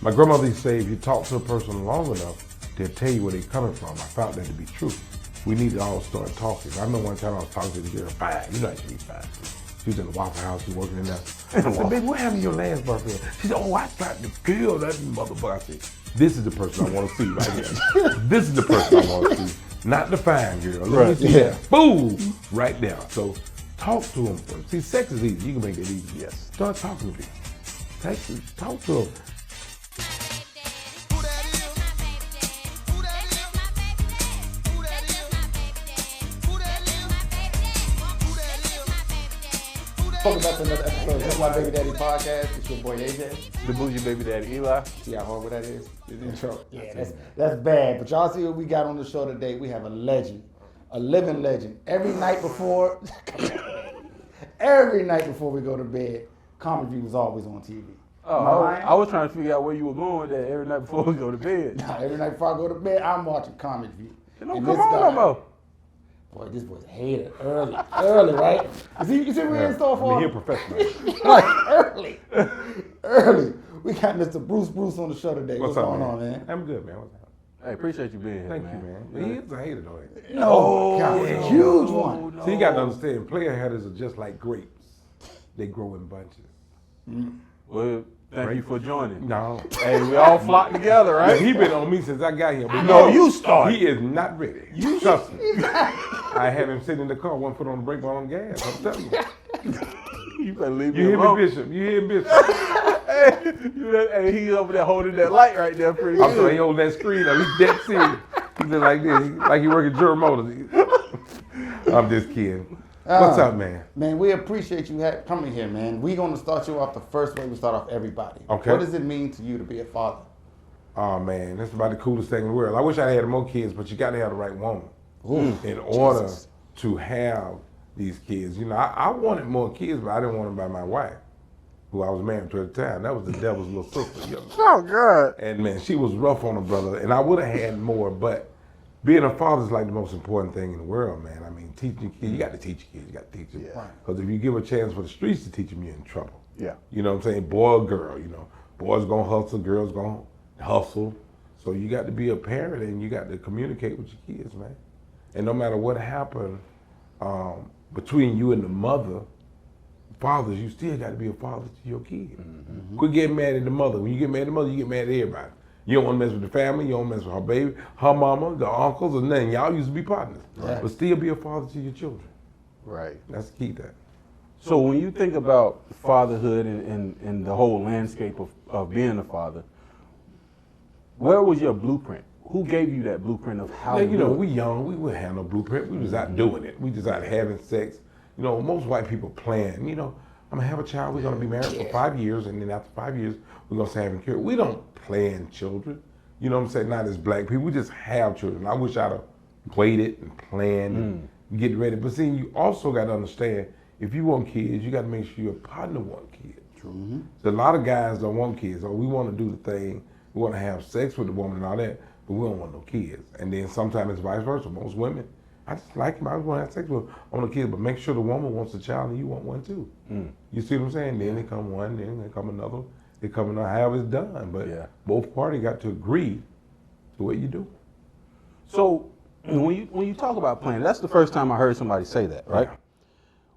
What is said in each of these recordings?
My grandmother used to say, if you talk to a person long enough, they'll tell you where they're coming from. I found that to be true. We need to all start talking. I remember one time I was talking to the girl, 5. You know how she be 5. She was in the Waffle House, she was working in there. I said, baby, what happened to your last boyfriend? She said, oh, I tried to kill that motherfucker. I said, this is the person I want to see right here. This is the person I want to see. Not the fine girl. Let me see that. Boom! Right there. So talk to them first. See, sex is easy. You can make it easy. Yes. Start talking to people. Talk to them. Welcome back to another episode of Just My Baby Daddy Podcast. It's your boy AJ. The bougie baby daddy Eli. See how horrible that is? The intro. Yeah, that's bad. But y'all see what we got on the show today. We have a legend, a living legend. Every night before we go to bed, Comic View is always on TV. Oh, I was trying to figure out where you were going with that every night before we go to bed. Nah, every night before I go to bed, I'm watching Comic View. Don't come on no more. Boy, this boy's hated early, right? You see what we're in store for? He's a professional. Like early. We got Mr. Bruce on the show today. What's up, going on, man? I'm good, man. What's up? Hey, appreciate you being here, Thank man. you, man. He is a hater, though. No, God, a huge one. No. See, you got to understand, player haters are just like grapes. They grow in bunches. Well, thank you for joining. No. Hey, we all flocked together, right? He been on me since I got here. But No, you started. He is not ready. You trust me. I had him sitting in the car, one foot on the brake, one on the gas. I'm telling you. You better leave me You hear alone. me, Bishop? You hear me, Bishop? Hey, he over there holding that light right there pretty I'm sorry, good. he holding that screen up. He's dead serious. He look like this, like he working German Motors. I'm just kidding. What's up, man? Man, we appreciate you coming here, man. We're going to start you off the first way we start off everybody. Okay. What does it mean to you to be a father? Oh, man, that's about the coolest thing in the world. I wish I had more kids, but you got to have the right woman in order to have these kids. You know, I wanted more kids, but I didn't want them by my wife, who I was married to at the time. That was the devil's little sister. You know? Oh, God. And, man, she was rough on her brother, and I would have had more, but being a father is like the most important thing in the world, man. I mean, teaching kids, you got to teach kids, you got to teach them. Because if you give a chance for the streets to teach them, you're in trouble. Yeah. You know what I'm saying? Boy or girl, you know. Boys gonna hustle, girls gonna hustle. So you got to be a parent and you got to communicate with your kids, man. And no matter what happened between you and the mother, fathers, you still got to be a father to your kids. Mm-hmm. Quit getting mad at the mother. When you get mad at the mother, you get mad at everybody. You don't want to mess with the family, you don't mess with her baby, her mama, the uncles, or nothing. Y'all used to be partners. Right. But still be a father to your children. Right. That's the key to that. So when you think about fatherhood and the whole landscape of being a father, where was your blueprint? Who gave you that blueprint of how to You know, do it? we young, we wouldn't have no blueprint. We was out doing it. We just out having sex. You know, most white people plan, you know, I'm gonna have a child, we're gonna be married for 5 years, and then after 5 years, we're gonna start having kids. We don't plan children. You know what I'm saying? Not as black people, we just have children. I wish I'd have waited and planned and get ready. But see, you also gotta understand, if you want kids, you gotta make sure your partner wants kids. True. Mm-hmm. So a lot of guys don't want kids, or we wanna do the thing, we wanna have sex with the woman and all that, but we don't want no kids. And then sometimes it's vice versa. Most women, I just like him, I just want to have sex with him, I want a kid, but make sure the woman wants a child and you want one too. You see what I'm saying? Then they come one, then they come another, they come another, however it's done. But both parties got to agree to what you do. So when you talk about planning, that's the first time I heard somebody say that, right? Yeah.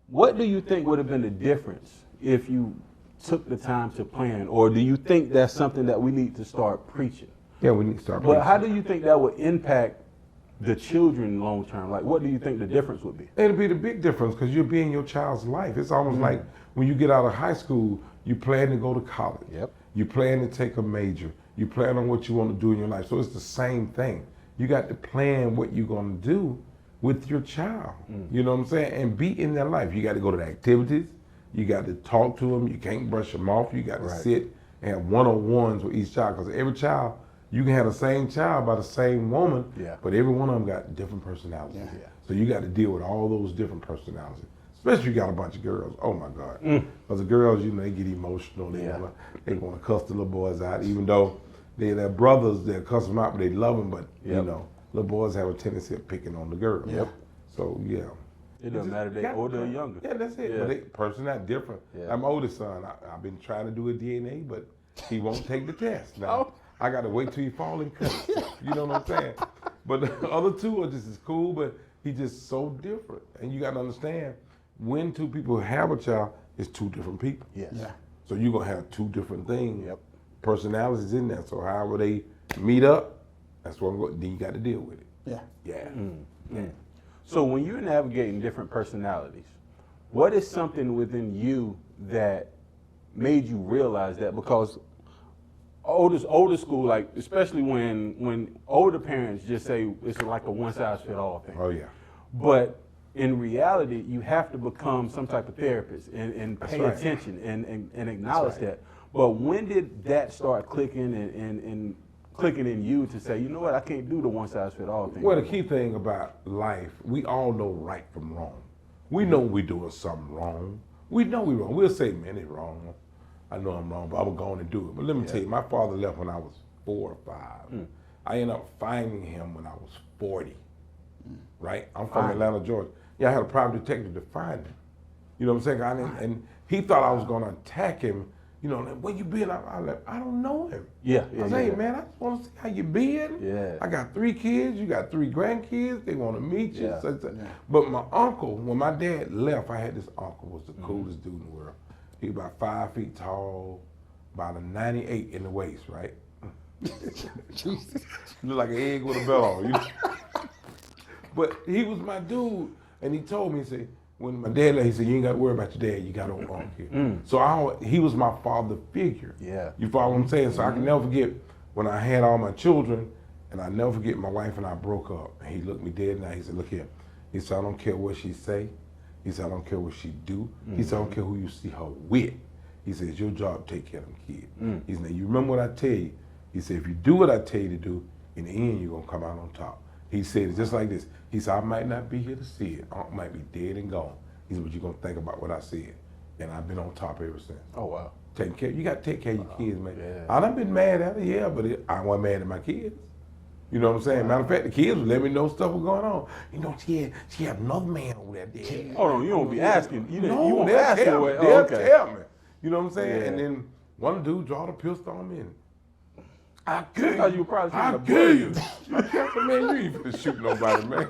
What do you think would have been the difference if you took the time to plan, or do you think that's something that we need to start preaching? Yeah, we need to start But preaching. how do you think that would impact the children long term? Like, what do you think the difference would be? It'll be the big difference because you're being your child's life. It's almost like when you get out of high school, you plan to go to college. Yep. You plan to take a major. You plan on what you want to do in your life. So it's the same thing. You got to plan what you're going to do with your child. You know what I'm saying? And be in their life. You got to go to the activities. You got to talk to them. You can't brush them off. You got to sit and have one-on-ones with each child, because every child, you can have the same child by the same woman, but every one of them got different personalities. So you got to deal with all those different personalities. Especially if you got a bunch of girls. Oh my God. Because the girls, you know, they get emotional. They want to cuss the little boys out, even though they're brothers, they'll cuss them out, but they love them. But, you know, little boys have a tendency of picking on the girls. So, It doesn't matter if they're older or younger. Yeah, that's it. But they person that different. Like my oldest son, I've been trying to do a DNA, but He won't take the test. Now, Oh. I got to wait till he fall and cut it. You know what I'm saying? But the other two are just as cool, but he's just so different. And you got to understand, when two people have a child, it's two different people. Yes. Yeah. So you're going to have two different things. Yep. Personalities in there. So however they meet up, that's what I'm going. Then you got to deal with it. Yeah. Yeah. So when you're navigating different personalities, what is something within you that made you realize that? Because older school, like especially when older parents just say it's like a one size fit all thing. Oh yeah. But in reality, you have to become some type of therapist and pay right. attention and acknowledge right. that. But when did that start clicking and clicking in you to say, you know what, I can't do the one size fit all thing? Well, the key thing about life, we all know right from wrong. We know we're doing something wrong. We know we're wrong. We'll say, man, it's wrong. I know I'm wrong, but I'm going to do it. But let me tell you, my father left when I was 4 or 5. I ended up finding him when I was 40. Right? I'm from Atlanta, Georgia. Yeah, I had a private detective to find him. You know what I'm saying? And he thought I was going to attack him. You know, where you been? I don't know him. Yeah. I say, hey, man, I just want to see how you been. Yeah. I got 3 kids. You got 3 grandkids. They want to meet you. Yeah. But my uncle, when my dad left, I had this uncle, was the coolest dude in the world. He was about 5 feet tall, about a 98 in the waist, right? Jesus. Look like an egg with a bell on. You know? But he was my dude, and he told me, he said, when my dad left, he said, you ain't got to worry about your dad, you got old uncle here. So he was my father figure. Yeah. You follow what I'm saying? So I can never forget when I had all my children, and I never forget my wife and I broke up. And he looked me dead in the eye, he said, look here. He said, I don't care what she say. He said, I don't care what she do. He said, I don't care who you see her with. He said, it's your job to take care of them kids. He said, you remember what I tell you? He said, if you do what I tell you to do, in the end, you're going to come out on top. He said, it's just like this. He said, I might not be here to see it. I might be dead and gone. He said, but you're going to think about what I said. And I've been on top ever since. Oh, wow. Taking care. You got to take care of your kids, man. Yeah. I done been mad at her, yeah, but I wasn't mad at my kids. You know what I'm saying? Matter of fact, the kids would let me know stuff was going on. You know, she had another man over there. Dad. Hold on, you don't be asking. You No, won't they'll ask tell your me. way. They'll Oh, okay. tell me. You know what I'm saying? Yeah. And then one dude drawed a pistol on me. And I thought you were probably I shooting a kill you. I kept saying, man, you ain't finna shoot nobody, man.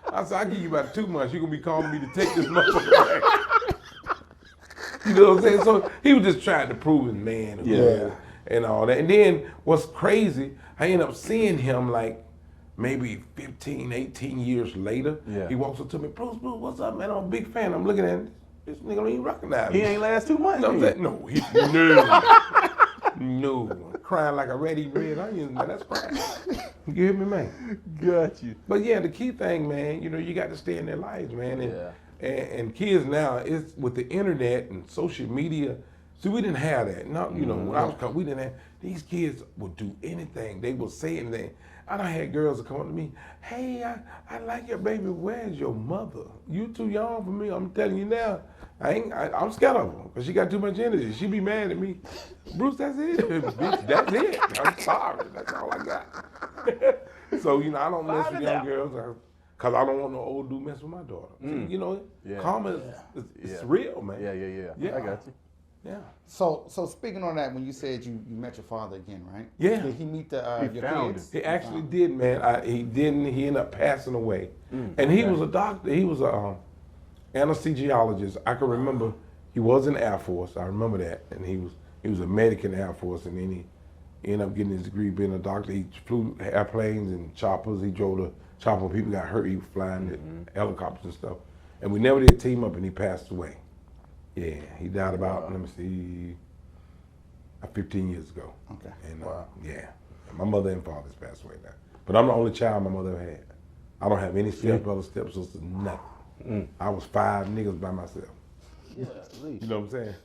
I said, I'll give you about 2 months. You're going to be calling me to take this motherfucker back. You know what I'm saying? So he was just trying to prove his man and all that. And then what's crazy, I ended up seeing him like maybe 15, 18 years later. Yeah. He walks up to me, Bruce, what's up, man? I'm a big fan. I'm looking at him. This nigga don't even recognize me. He ain't last 2 months. No, then. no, no. Crying like a red onion, man. That's crying. You hear me, man? Got you. But yeah, the key thing, man, you know, you got to stay in their lives, man. And kids now, it's with the internet and social media. See, we didn't have that. No, you know, when I was coming, we didn't have. These kids would do anything. They would say anything. I done had girls that come up to me, hey, I like your baby. Where's your mother? You too young for me. I'm telling you now. I'm scared of her because she got too much energy. She be mad at me. Bruce, that's it. Bitch, that's it. I'm sorry. That's all I got. So, you know, I don't mess with young girls because I don't want no old dude mess with my daughter. You know, karma is real, man. Yeah. I got you. Yeah. So speaking on that, when you said you met your father again, right? Yeah. Did he meet your found kids? He actually did, man. He didn't. He ended up passing away. And he was a doctor. He was a anesthesiologist. I can remember he was in the Air Force. I remember that. And he was a medic in the Air Force. And then he ended up getting his degree being a doctor. He flew airplanes and choppers. He drove the chopper when people got hurt. He was flying the helicopters and stuff. And we never did team up, and he passed away. Yeah, he died about, let me see, 15 years ago. Okay. And yeah, my mother and father's passed away now. But I'm the only child my mother ever had. I don't have any stepbrothers, stepsisters, nothing. I was 5 niggas by myself. Yeah, at least. You know what I'm saying?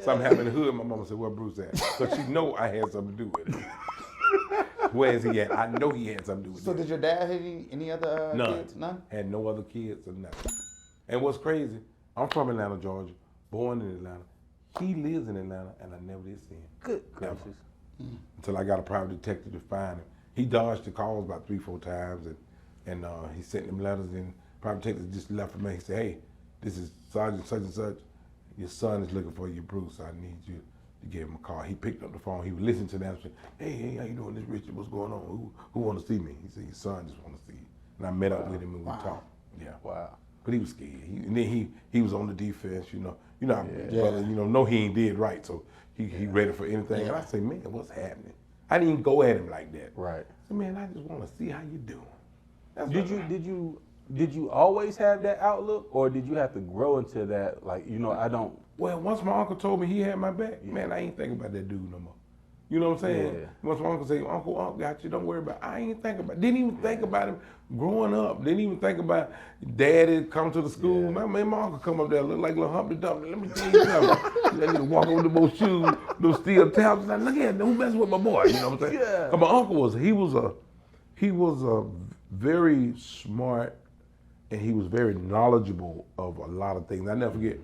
Something happened in the hood, my mama said, where Bruce at? So she know I had something to do with it. Where is he at? I know he had something to do with it. So did your dad have any other kids? None? Had no other kids or nothing. And what's crazy, I'm from Atlanta, Georgia, born in Atlanta. He lives in Atlanta, and I never did see him. Good Never. gracious. Until I got a private detective to find him. He dodged the calls about 3-4 times, and he sent them letters, and private detective just left him. He said, hey, this is Sergeant such and such. Your son is looking for you, Bruce. I need you He gave him a call. He picked up the phone. He was listening to them. Said, hey, how you doing? This Richard, what's going on? Who want to see me? He said, your son just want to see you. And I met up with him and we talked. Yeah. Wow. But he was scared. And then he was on the defense, you know. You know, brother, you know he ain't did right, so he ready for anything. And I say, man, what's happening? I didn't even go at him like that. Right. I said, man, I just want to see how you doing. That's Did you always have that outlook, or did you have to grow into that? Like, you know, I don't. Well, once my uncle told me he had my back, man, I ain't thinking about that dude no more. You know what I'm saying? Yeah. Once my uncle say, Uncle got you, don't worry about it. I ain't thinking about it. Didn't even think about him growing up. Didn't even think about daddy come to the school. Yeah. My uncle come up there, look like little Humpty Dumpty. Let me tell you something. That nigga walk over with those shoes, those steel taps. Like, look at who messing with my boy? You know what I'm saying? Yeah. 'Cause my uncle he was a very smart, and he was very knowledgeable of a lot of things. I never forget,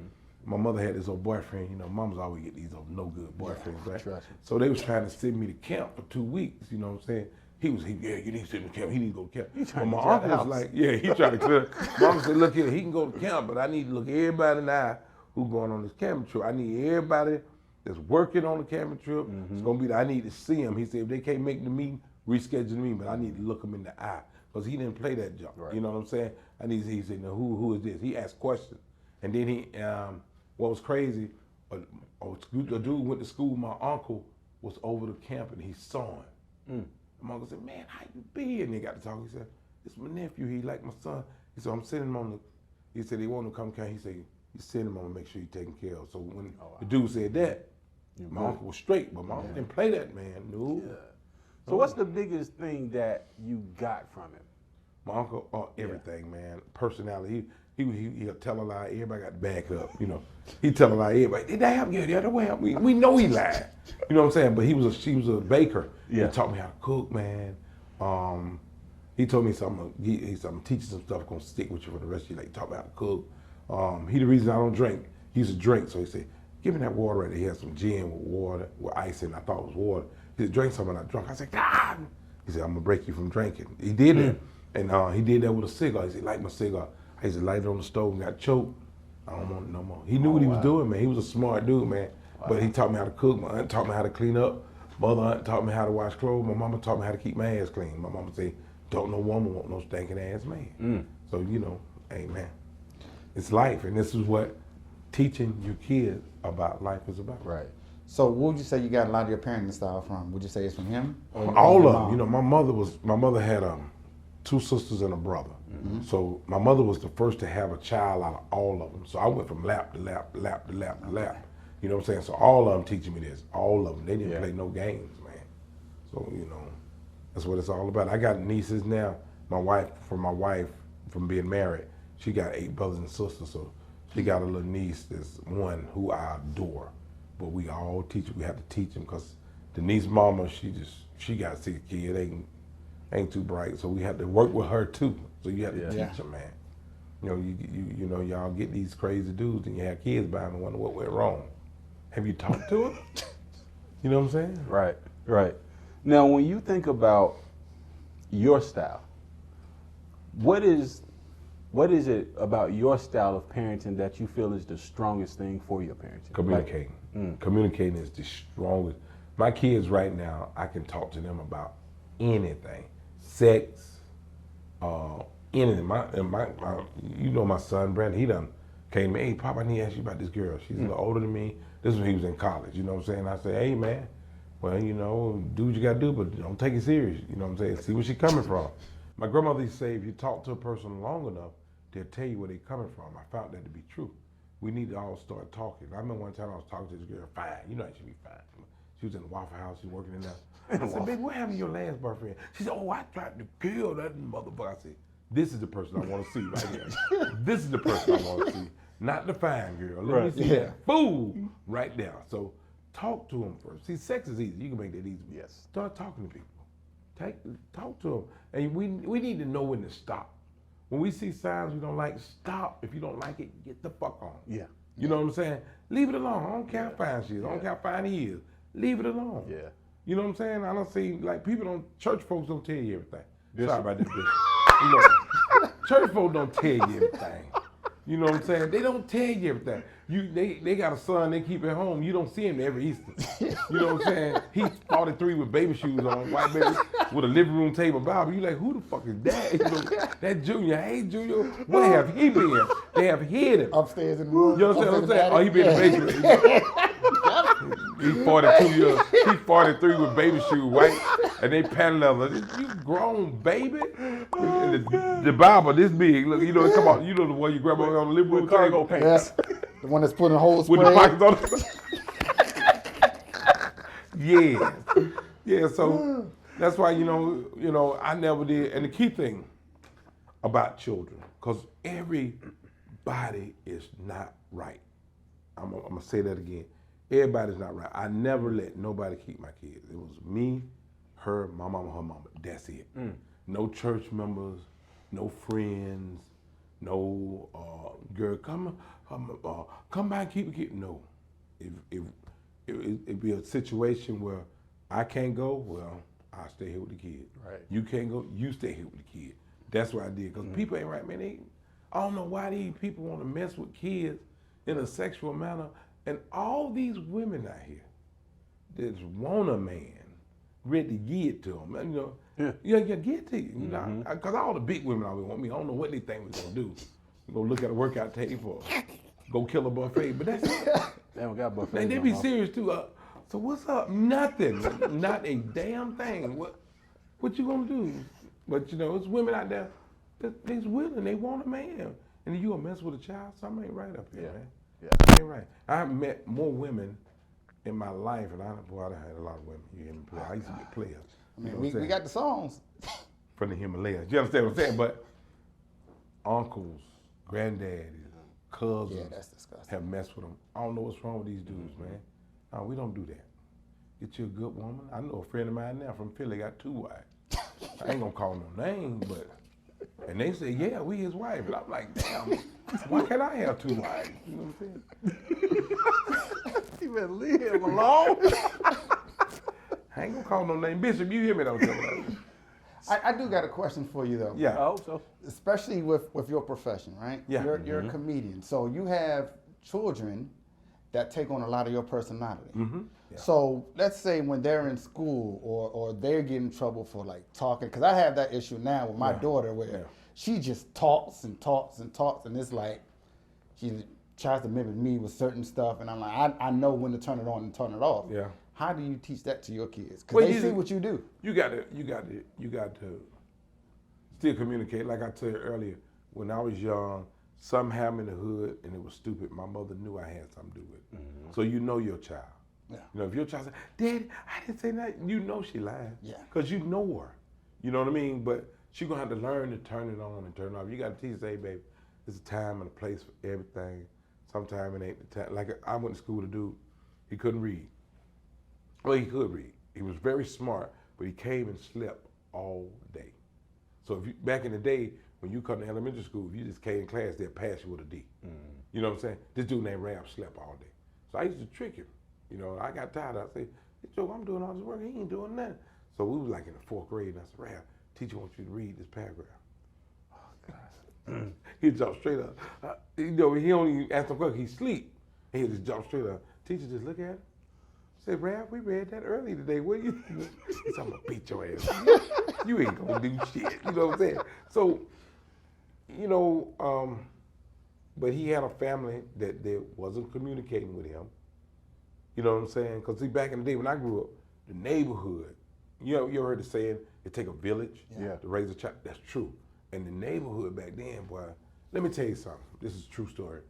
my mother had this old boyfriend. You know, moms always get these old no good boyfriends, right? Trust me. So they was trying to send me to camp for 2 weeks. You know what I'm saying? You need to send me to camp. He need to go to camp. But my uncle was like, he tried to clear. My uncle said, look here, he can go to camp, but I need to look everybody in the eye who's going on this camping trip. I need everybody that's working on the camping trip. It's gonna be. I need to see them. He said, if they can't make the meeting, reschedule the meeting, but I need to look them in the eye because he didn't play that jump. Right. You know what I'm saying? He said, now, who is this? He asked questions, and then what was crazy, a dude went to school. My uncle was over the camp and he saw him. My uncle said, man, how you been? And they got to talk. He said, it's my nephew. He like my son. He said, I'm sending him on the. He said he want to come camp. He said, you send him on to make sure you're taken care of. So when the dude said that, my uncle was straight, but my uncle didn't play that, man. No. Yeah. So what's the biggest thing that you got from him? My uncle, everything, man. Personality. He'll tell a lie. Everybody got to back up, you know. He tell a lie. Everybody, did that happen? Yeah, that way. We know he lied. You know what I'm saying? But she was a baker. Yeah. He taught me how to cook, man. He told me something. He said, I'm teaching some stuff gonna stick with you for the rest of your life. He taught me how to cook. He the reason I don't drink. He used to drink, so he said, give me that water right there. He had some gin with water, with ice in it. I thought it was water. He said, drink some, and I drunk. I said, God. He said, I'm gonna break you from drinking. He did it. And he did that with a cigar. He said, light my cigar. I used to light it on the stove and got choked. I don't want it no more. He knew what he was doing, man. He was a smart dude, man. Wow. But he taught me how to cook. My aunt taught me how to clean up. My other aunt taught me how to wash clothes. My mama taught me how to keep my ass clean. My mama said, don't no woman want no stinking ass man. So, you know, hey, man, it's life. And this is what teaching your kids about life is about. Right. So what would you say you got a lot of your parenting style from? Would you say it's from him? All of them. You know, my mother had 2 sisters and a brother. So my mother was the first to have a child out of all of them. So I went from lap to lap to lap to lap to lap. You know what I'm saying? So all of them teaching me this. All of them. They didn't play no games, man. So, you know, that's what it's all about. I got nieces now. My wife, from being married, she got 8 brothers and sisters. So she got a little niece that's one who I adore. But we all teach. We have to teach them because the niece mama, she got 6 kids. Ain't too bright. So we have to work with her too. So you have to teach them, man. You know, you know, y'all get these crazy dudes and you have kids by them and wonder what went wrong. Have you talked to them? You know what I'm saying? Right, right. Now, when you think about your style, what is it about your style of parenting that you feel is the strongest thing for your parenting? Communicating. Communicating is the strongest. My kids right now, I can talk to them about anything, sex, anything. You know my son Brandon, he done came to me, hey Pop, I need to ask you about this girl. She's a little older than me. This is when he was in college, you know what I'm saying? I say, hey man, well, you know, do what you gotta do, but don't take it serious, you know what I'm saying? See where she's coming from. My grandmother used to say, if you talk to a person long enough, they'll tell you where they're coming from. I found that to be true. We need to all start talking. I remember one time I was talking to this girl, fine, you know she be fine. She was in the Waffle House, she was working in there. I said, baby, what happened to your last boyfriend? She said, oh, I tried to kill that motherfucker. I said, this is the person I want to see right here. This is the person I want to see, not the fine girl. Let me see that fool right there. So talk to them first. See, sex is easy. You can make that easy. Yes. Start talking to people. Talk to them. And we need to know when to stop. When we see signs we don't like, stop. If you don't like it, get the fuck on. Yeah. You know what I'm saying? Leave it alone. I don't care how fine she is. I don't care how fine he is. Leave it alone. Yeah. You know what I'm saying? I don't see, like, church folks don't tell you everything. Yes. Sorry about this, bitch. You know, church folks don't tell you everything. You know what I'm saying? They don't tell you everything. They got a son, they keep at home. You don't see him every Easter. You know what I'm saying? He's 43 with baby shoes on, white baby, with a living room table Bible. You like, who the fuck is that? You know, that Junior. Hey, Junior, where have he been? They have hid him. Upstairs in the room. You understand what I'm saying? Oh, he been in the basement. He's 42 years. He's 43 with baby shoes, white, and they patent leather. You grown baby. The Bible this big. Look, you know, come on. You know the one you grab on the living room cargo table. pants. Yeah. The one that's putting holes With the pockets on the Yeah. So that's why, you know, I never did. And the key thing about children, because everybody is not right. I'm gonna say that again. Everybody's not right. I never let nobody keep my kids. It was me, her, my mama, her mama. That's it. No church members, no friends, no girl, come by and keep a kid. No. If it'd be a situation where I can't go, well, I'll stay here with the kid. Right. You can't go, you stay here with the kid. That's what I did. Because people ain't right, man. I don't know why these people want to mess with kids in a sexual manner. And all these women out here that want a man, ready to give it to them. You know, yeah, give it to you. You know, because all the big women always want me. I don't know what they think we're going to do. Go look at a workout tape or go kill a buffet. But that's it. They don't got buffets. And they be serious too. So what's up? Nothing. Not a damn thing. What you gonna do? But you know, it's women out there they's willing. They want a man. And you gonna mess with a child? Something ain't right up here, man. Yeah. Ain't right. I've met more women in my life, and I had a lot of women. You hear me play? I used to be a player. I mean, we got the songs. From the Himalayas. You understand what I'm saying? But uncles, granddaddies, cousins that's disgusting. have messed with them. I don't know what's wrong with these dudes, man. No, we don't do that. Get you a good woman. I know a friend of mine now from Philly got 2 wives. I ain't gonna call no names, but and they say, yeah, we his wife. And I'm like, damn, why can't I have 2 wives? You know what I'm saying? You better leave him alone. I ain't gonna call no name. Bishop, you hear me though? I do got a question for you though. Yeah. Oh, so Especially with your profession, right? Yeah. You're a comedian, so you have children that take on a lot of your personality. Yeah. So let's say when they're in school or they're getting in trouble for like talking, because I have that issue now with my daughter where she just talks and talks and talks, and it's like she tries to mimic me with certain stuff, and I'm like, I know when to turn it on and turn it off. Yeah. How do you teach that to your kids? Because they see what you do. You got to still communicate. Like I told you earlier, when I was young, something happened in the hood and it was stupid. My mother knew I had something to do with it. So you know your child. Yeah. You know, if your child says, Daddy, I didn't say that, you know she lied. Yeah. Because you know her. You know what I mean? But she's going to have to learn to turn it on and turn it off. You got to teach her, hey, baby, there's a time and a place for everything. Sometimes it ain't the time. Like I went to school with a dude, he couldn't read. Well, he could read. He was very smart, but he came and slept all day. So if you, back in the day, when you come to elementary school, if you just came in class, they'd pass you with a D. You know what I'm saying? This dude named Rab slept all day. So I used to trick him. You know, I got tired. I said, hey, Joe, I'm doing all this work. He ain't doing nothing. So we was like in the 4th grade, and I said, Rab, teacher wants you to read this paragraph. Oh, God. He'd jump straight up. You know, he only asked him questions. He'd sleep. And he'd just jump straight up. Teacher just look at him. Say, Rab, we read that early today. What you? He said, I'm gonna beat your ass. You ain't gonna do shit. You know what I'm saying? So, you know, but he had a family that wasn't communicating with him. You know what I'm saying? Because see, back in the day when I grew up, the neighborhood, you heard the saying, it take a village to raise a child. That's true. And the neighborhood back then, boy, let me tell you something. This is a true story.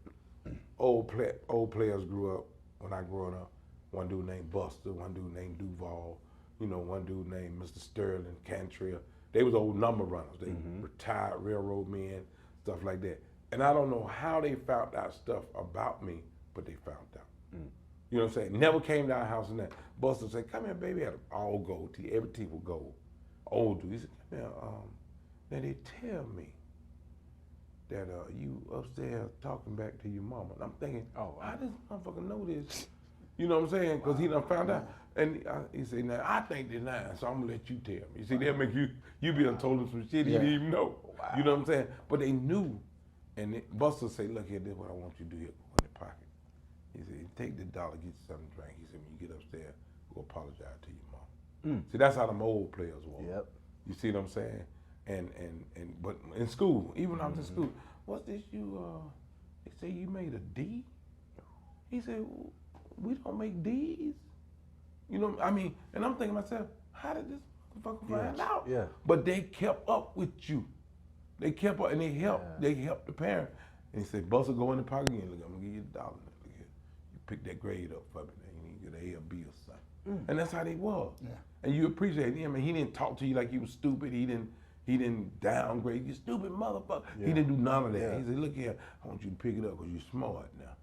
Old players grew up when I grew up. One dude named Buster, one dude named Duval, you know, one dude named Mr. Sterling, Cantria. They was old number runners. They retired railroad men, stuff like that. And I don't know how they found out stuff about me, but they found out. You know what I'm saying? Never came to our house and that. Buster said, come here, baby. Had all gold teeth. Every teeth was gold. Old dude. He said, come here. Now they tell me that you upstairs talking back to your mama. And I'm thinking, how does this motherfucker know this? You know what I'm saying? Because he done found out. And he said, now, I think they're lying, so I'm going to let you tell me. You see, they'll make you be done told him some shit he didn't even know. You know what I'm saying? But they knew And Buster say, look here, this is what I want you to do here. Go in the pocket. He said, take the dollar, get you something to drink. He said, when you get upstairs, go apologize to your mom. See, that's how them old players were. Yep. You see what I'm saying? But in school, even when I was in school, what's this they say you made a D? He said, we don't make D's. You know, I mean, and I'm thinking to myself, how did this motherfucker find out? Yeah. But they kept up with you. They kept up and they helped. Yeah. They helped the parent. And he said, Buster, go in the pocket again. Look, I'm gonna give you $1. Look here. You pick that grade up for me. You need to get an A or B or something. And that's how they was. Yeah. And you appreciate him. And he didn't talk to you like you was stupid. He didn't downgrade you, stupid motherfucker. Yeah. He didn't do none of that. Yeah. He said, look here, I want you to pick it up because you're smart now.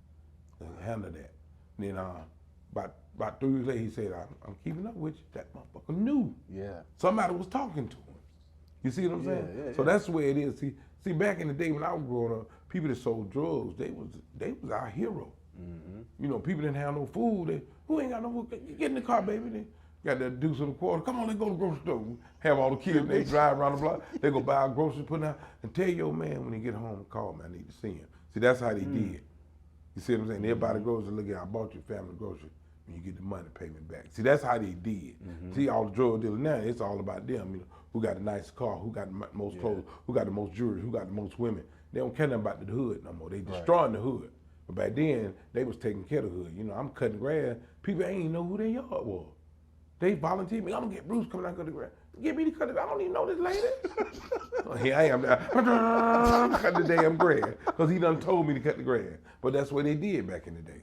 Handle that. And then about 3 weeks later, he said, I'm keeping up with you. That motherfucker knew. Yeah. Somebody was talking to him. You see what I'm saying? Yeah, so that's the way it is. See, back in the day when I was growing up, people that sold drugs, they was our hero. You know, people didn't have no food. Who ain't got no food? Get in the car, baby. They got that deuce of the quarter. Come on, let's go to the grocery store. Have all the kids, they drive around the block. They go buy groceries, put it out, and tell your man when he get home, call me, I need to see him. See, that's how they did. You see what I'm saying? Everybody groceries, look at, I bought your family groceries. When you get the money, pay me back. See, that's how they did. See, all the drug dealers now, it's all about them. You know, who got the nice car, who got the most clothes, who got the most jewelry, who got the most women. They don't care nothing about the hood no more. They destroying the hood. But back then, they was taking care of the hood. You know, I'm cutting grass. People ain't even know who their yard was. They volunteered me. I'm gonna get Bruce coming out and cut the grass. Get me to cut it. I don't even know this lady. Here I am. Cut the damn grass. Because he done told me to cut the grass. But that's what they did back in the day.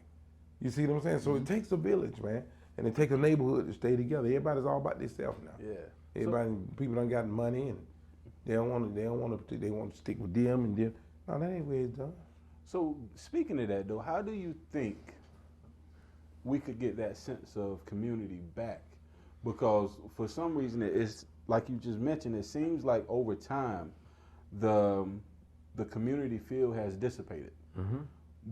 You see what I'm saying? So it takes a village, man. And it takes a neighborhood to stay together. Everybody's all about themselves now. Yeah. People done got money and they want to stick with them and them. No, that ain't where it's done. So speaking of that though, how do you think we could get that sense of community back? Because for some reason it's like you just mentioned, it seems like over time the community feel has dissipated.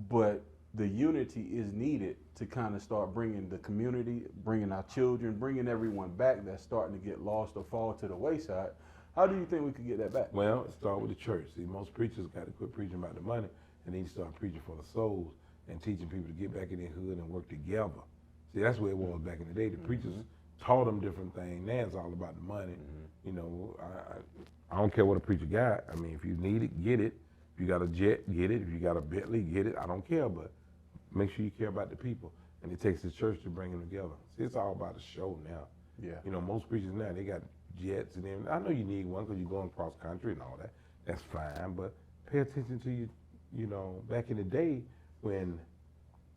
But the unity is needed to kind of start bringing the community, bringing our children, bringing everyone back that's starting to get lost or fall to the wayside. How do you think we could get that back? Well, it starts with the church. See, most preachers got to quit preaching about the money and they start preaching for the souls and teaching people to get back in their hood and work together. See, that's where it was back in the day. The preachers taught them different things. Now it's all about the money. You know, I don't care what a preacher got. I mean, if you need it, get it. If you got a jet, get it. If you got a Bentley, get it. I don't care, but make sure you care about the people. And it takes the church to bring them together. See, it's all about a show now. Yeah. You know, most preachers now, they got jets and everything. I know you need one because you're going cross country and all that. That's fine, but pay attention to you know, back in the day when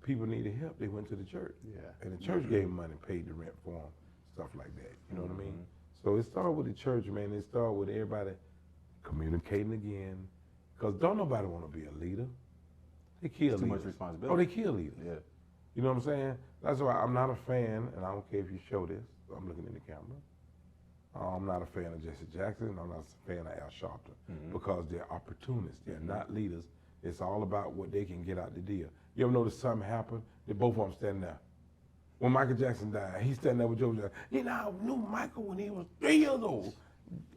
people needed help, they went to the church. Yeah. And the church gave them money, paid the rent for them, stuff like that. You know what I mean? So it started with the church, man. It started with everybody communicating again. Because don't nobody want to be a leader. They kill leaders. Too much responsibility. Oh, they kill leaders. Yeah. You know what I'm saying? That's why I'm not a fan, and I don't care if you show this. I'm looking in the camera. I'm not a fan of Jesse Jackson. I'm not a fan of Al Sharpton because they're opportunists. They're not leaders. It's all about what they can get out the deal. You ever notice something happened? They both of them standing there. When Michael Jackson died, he's standing there with Joe Jackson. You know, I knew Michael when he was 3 years old.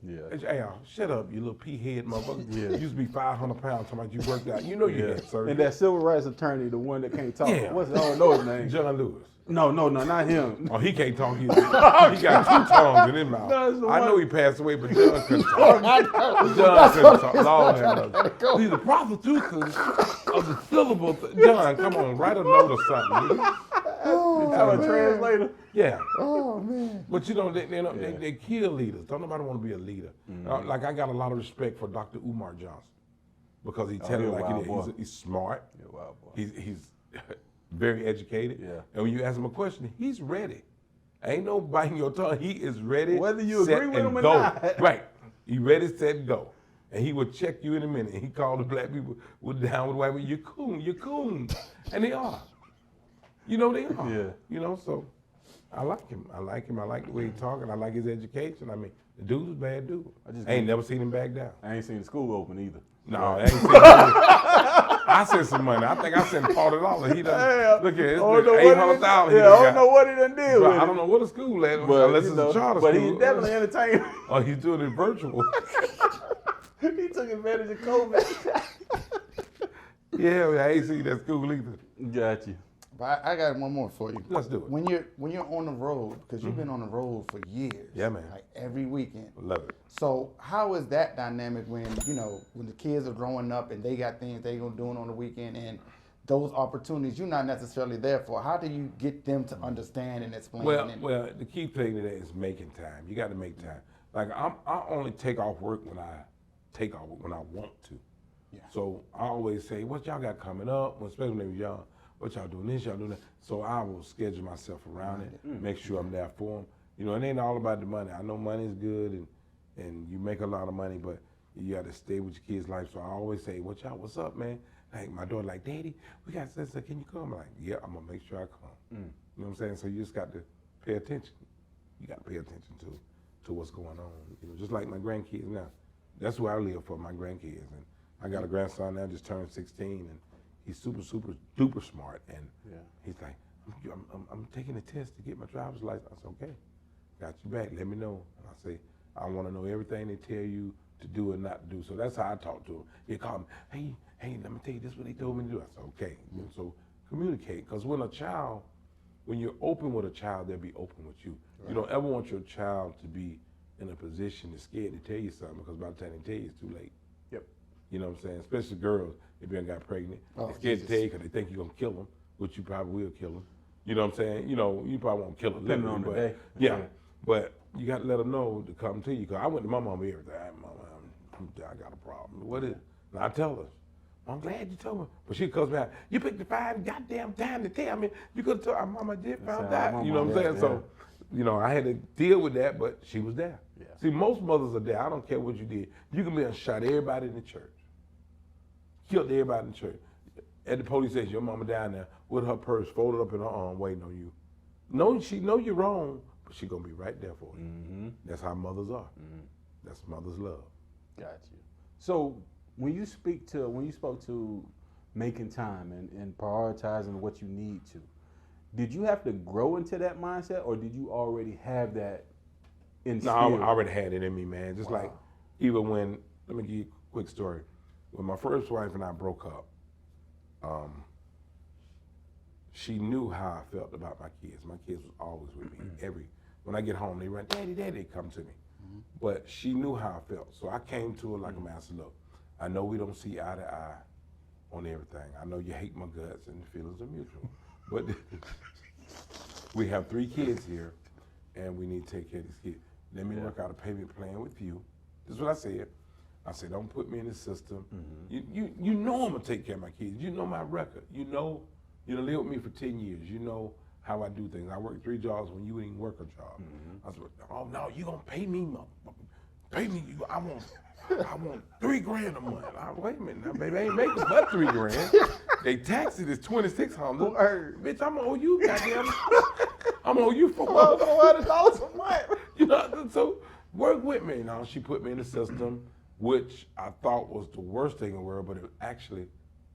Yeah. Hey, shut up, you little pea head motherfucker. Yeah. You used to be 500 pounds talking about you worked out. You know you had surgery. And that civil rights attorney, the one that can't talk. Yeah. I don't know his name. John Lewis. No, not him. Oh, he can't talk either. He got 2 tongues in his mouth. I know he passed away, but John couldn't talk. John couldn't talk. Lord have mercy. He's the prostitution of the syllable. John, come on, write a note or something. Have a translator. Yeah. Oh man. But you know, they kill leaders. Don't nobody want to be a leader. Like I got a lot of respect for Dr. Umar Johnson because he telling like it is. He's smart. You're a wild boy. He's very educated. Yeah. And when you ask him a question, he's ready. Ain't no biting your tongue. He is ready. Whether you agree with him or not. Right. He ready, set, go. And he would check you in a minute. He called the black people down with the white people. You're coon. And they are. You know they are. Yeah. You know, so I like him. I like the way he's talking. I like his education. I mean, the dude's a bad dude. I ain't never seen him back down. I ain't seen the school open either. No, I ain't seen him. I sent some money. I think I sent $40. He done, look at it. $800,000. Yeah, I don't know what he done did with it. I don't know what the school at, unless it's a charter school. But he's definitely entertaining. Oh, he's doing it virtual. He took advantage of COVID. Yeah, I ain't seen that school either. Got you. But I got one more for you. Let's do it. When you're on the road, because you've been on the road for years. Yeah, man. Like every weekend. Love it. So how is that dynamic when when the kids are growing up and they got things they gonna doing on the weekend and those opportunities you're not necessarily there for? How do you get them to understand and explain? Well, the key thing today is making time. You got to make time. Like I only take off work when I want to. Yeah. So I always say, what y'all got coming up? Well, especially when they were young, what y'all doing this, y'all doing that. So I will schedule myself around it, make sure I'm there for them. You know, it ain't all about the money. I know money's good and you make a lot of money, but you got to stay with your kids' life. So I always say, what's up, man? Like my daughter, like, Daddy, we got this. Can you come? I'm like, yeah, I'm gonna make sure I come. You know what I'm saying? So you just got to pay attention. You got to pay attention to what's going on. You know, just like my grandkids now. That's where I live for my grandkids. And I got a grandson now, just turned 16, and he's super, super, duper smart. And he's like, I'm taking a test to get my driver's license. I said, okay, got you back. Let me know. And I say, I want to know everything they tell you to do and not to do. So that's how I talk to him. He called me, hey, let me tell you this is what they told me to do. I said, okay. You know, so communicate, because when you're open with a child, they'll be open with you. Right. You don't ever want your child to be in a position that's scared to tell you something, because by the time they tell you, it's too late. Yep. You know what I'm saying? Especially girls, if you ain't got pregnant, they're scared to tell you because they think you're gonna kill them, which you probably will kill them. You know what I'm saying? You know, you probably won't kill them. Depending on the day. Yeah, but you got to let them know to come to you. Because I went to my mom every time. Mama, I got a problem. What is it? And I tell her, I'm glad you told me. But she comes back, you picked the fine goddamn time to tell me. You could have told her, Mama did found out. You know what I'm saying? So, you know, I had to deal with that, but she was there. Yeah. See, most mothers are there. I don't care what you did. You can be and shot everybody in the church. Killed everybody in the church. At the police station, your mama down there with her purse folded up in her arm waiting on you. No, she know you're wrong, but she gonna be right there for you. Mm-hmm. That's how mothers are. Mm-hmm. That's mother's love. Got you. So when you spoke to making time and prioritizing what you need to, did you have to grow into that mindset, or did you already have that instilled? No, I already had it in me, man. Just like even when, let me give you a quick story. When my first wife and I broke up, she knew how I felt about my kids. My kids was always with me. When I get home, they run, Daddy, Daddy, they come to me. Mm-hmm. But she knew how I felt. So I came to her like a master. Look, I know we don't see eye to eye on everything. I know you hate my guts and the feelings are mutual. But we have 3 kids here and we need to take care of these kids. Let me work out a payment plan with you. This is what I said. I said, don't put me in the system. Mm-hmm. You know I'm gonna take care of my kids. You know my record. You know live with me for 10 years. You know how I do things. I worked 3 jobs when you didn't work a job. Mm-hmm. I said, oh no, you gonna pay me, pay me. I want $3,000 a month. Wait a minute, now, baby, I ain't making but $3,000. They tax it is $2,600. Bitch, I'm gonna owe you, goddamn. I'm gonna owe you for $400 a month. You know, so work with me. Now she put me in the system, which I thought was the worst thing in the world, but it was actually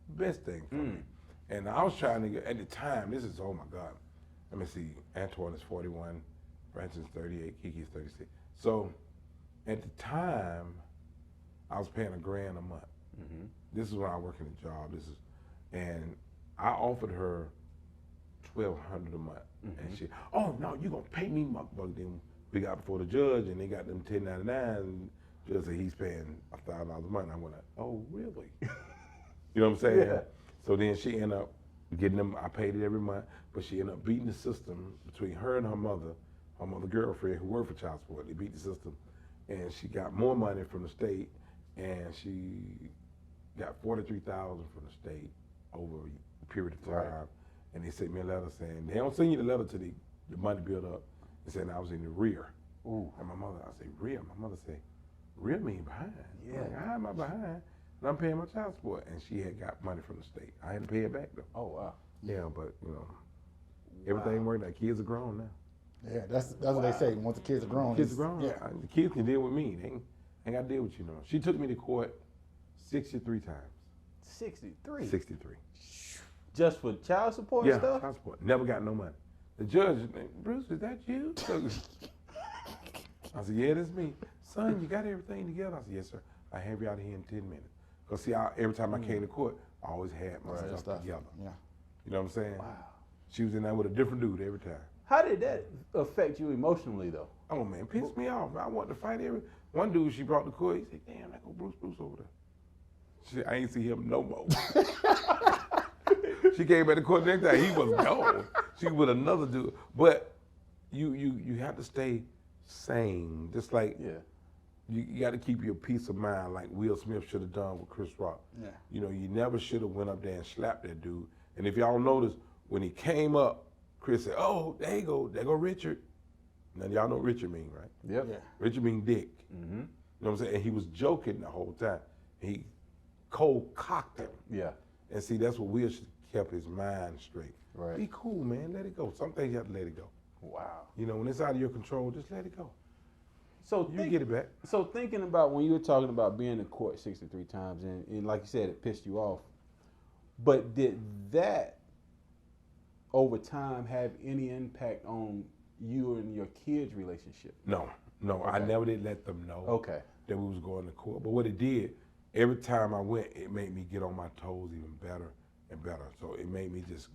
the best thing for me. And I was trying to get, at the time, this is, oh my God. Let me see, Antoine is 41, Francis is 38, Kiki's 36. So at the time, I was paying $1,000 a month. Mm-hmm. This is when I work in a job. And I offered her $1,200 a month. Mm-hmm. And she, oh no, you gonna pay me, motherfucker. Then we got before the judge and they got them 1099 and the judge said he's paying $1,000 a month. And I went like, oh really? You know what I'm saying? Yeah. So then she ended up getting them, I paid it every month, but she ended up beating the system between her and her mother girlfriend who worked for child support. They beat the system and she got more money from the state and she got $43,000 from the state over a period of time. Right. And they sent me a letter saying, they don't send you the letter till the money built up. They said I was in the rear. Ooh. And my mother, I say, rear? My mother say, rear mean behind. Yeah. Like, how am I behind? And I'm paying my child support. And she had got money from the state. I had to pay it back though. Oh, wow. Yeah, but you know, everything worked out. Kids are grown now. Yeah, that's what they say. Once the kids are grown. Kids are grown. Yeah. The kids can deal with me. They ain't got to deal with you no more. She took me to court 63 times. 63? 63. Just for child support and stuff? Yeah, child support. Never got no money. The judge, Bruce, is that you? I said, yeah, that's me. Son, you got everything together? I said, yes, sir. I have you out of here in 10 minutes. Because see, every time I came to court, I always had my stuff together. Yeah. You know what I'm saying? Wow. She was in there with a different dude every time. How did that affect you emotionally, though? Oh man, pissed me off. I wanted to fight one dude she brought to court. He said, "Damn, that go Bruce over there." She said, "I ain't see him no more." She came back to court the next time. He was gone. She was with another dude. But you have to stay sane. Just like you got to keep your peace of mind, like Will Smith should have done with Chris Rock. Yeah. You know, you never should have went up there and slapped that dude. And if y'all notice, when he came up, Chris said, "Oh, there go Richard." Now y'all know what Richard mean, right? Yep. Yeah. Richard mean dick. Mm-hmm. You know what I'm saying? And he was joking the whole time. He cold cocked him. Yeah. And see, that's what Will should have kept his mind straight. Right. Be cool, man. Let it go. Some things you have to let it go. Wow. You know, when it's out of your control, just let it go. So You get it back. So thinking about when you were talking about being in court 63 times, and like you said, it pissed you off. But did that over time have any impact on you and your kids' relationship? No, I Okay. never did let them know Okay. that we was going to court. But what it did, every time I went, it made me get on my toes even better and better. So it made me just,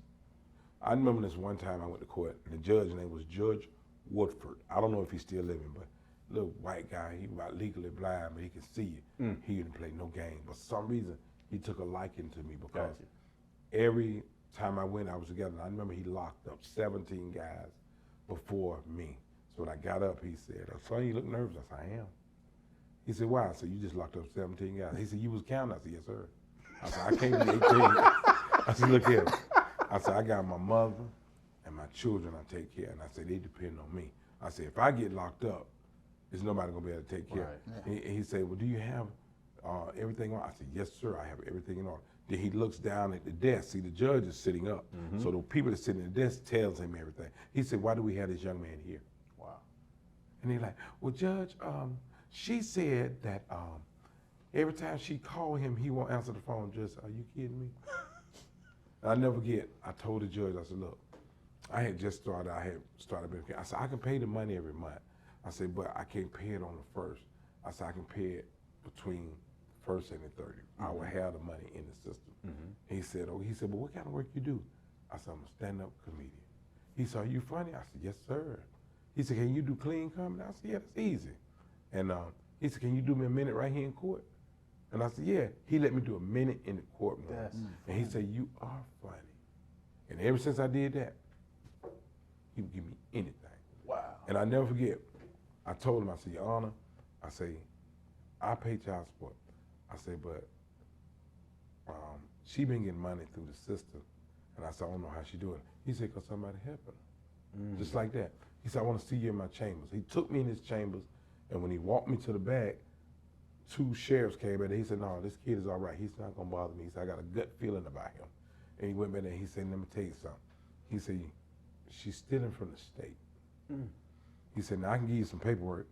I remember this one time I went to court, and the judge's name was Judge Woodford. I don't know if he's still living, but little white guy, he about legally blind, but he can see you. He didn't play no game. But for some reason, he took a liking to me because Gotcha. every time I went, I was together. And I remember he locked up 17 guys before me. So when I got up, he said, "Son, you look nervous." I said, "I am." He said, "Why?" I said, "You just locked up 17 guys." He said, "You was counting?" I said, "Yes, sir." I said, "I can't be 18. I said, "Look here." I said, "I got my mother and my children I take care of." And I said, "They depend on me." I said, "If I get locked up, there's nobody gonna be able to take care of it." He said, "Well, do you have everything on?" I said, "Yes, sir, I have everything in order." Then he looks down at the desk. See, the judge is sitting up. So the people that sit in the desk tells him everything. He said, "Why do we have this young man here?" Wow. And he's like, "Well, Judge, she said that every time she called him, he won't answer the phone." Just, are you kidding me? And I never forget, I told the judge, I said, "Look, I had started being, I said, I can pay the money every month. I said, but I can't pay it on the first. I said, I can pay it between the 1st and the 30th. I will have the money in the system." He said, "Oh," he said, "But what kind of work you do?" I said, "I'm a stand-up comedian." He said, "Are you funny?" I said, "Yes, sir." He said, "Can you do clean comedy?" I said, "Yeah, that's easy." And he said, "Can you do me a minute right here in court?" And I said, "Yeah." He let me do a minute in the courtroom. And he said, "You are funny." And ever since I did that, he would give me anything. Wow. And I never forget, I told him, I said, "Your Honor," I say, "I pay child support." I say, "But she been getting money through the system." And I said, "I don't know how she doing it." He said, "Because somebody helping her." Just like that. He said, "I want to see you in my chambers." He took me in his chambers, and when he walked me to the back, 2 sheriffs came in there. He said, "No, this kid is all right. He's not going to bother me." He said, "I got a gut feeling about him." And he went back there and he said, "Let me tell you something." He said, "She's stealing from the state." He said, "Now I can give you some paperwork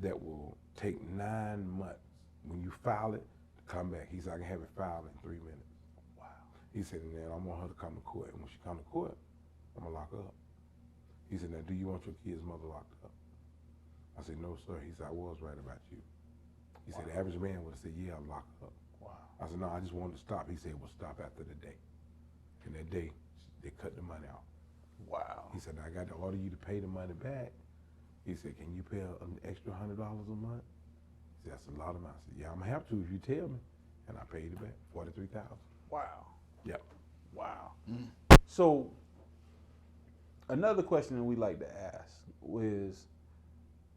that will take 9 months when you file it to come back." He said, "I can have it filed in 3 minutes." Wow. He said, "And then I want her to come to court. And when she come to court, I'm going to lock her up." He said, "Now, do you want your kid's mother locked up?" I said, "No, sir." He said, "I was right about you." He said, "The average man would have said, yeah, I'll lock her up." Wow. I said, "No, I just wanted to stop." He said, "Well, stop after the day." And that day, they cut the money out. Wow. He said, "I got to order you to pay the money back." He said, "Can you pay an extra $100 a month?" He said, "That's a lot of money." I said, "Yeah, I'm going to have to if you tell me." And I paid it back, $43,000. Wow. Yep. Wow. So another question that we like to ask is,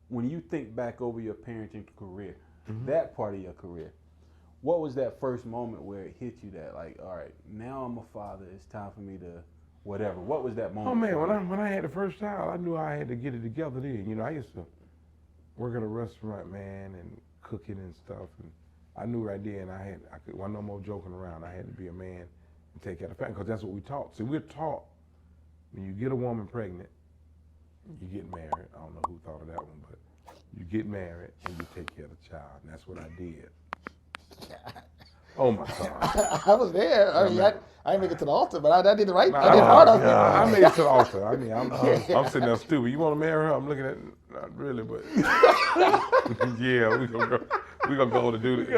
when you think back over your parenting career, that part of your career, what was that first moment where it hit you that, like, all right, now I'm a father, it's time for me to whatever? What was that moment? Oh man, for you? when I had the first child, I knew I had to get it together then. You know, I used to work at a restaurant, man, and cooking and stuff, and I knew right then I could wasn't no more joking around. I had to be a man and take care of the family, because that's what we taught. See, we're taught when you get a woman pregnant, you get married. I don't know who thought of that one, but you get married and you take care of the child, and that's what I did. Oh my God. I was there. I mean, I didn't make it to the altar, but I did the right. Nah, I did part of it. I made it to the altar. I mean, I'm sitting there stupid. You want to marry her? I'm looking at, not really, but yeah, we gonna go to do this.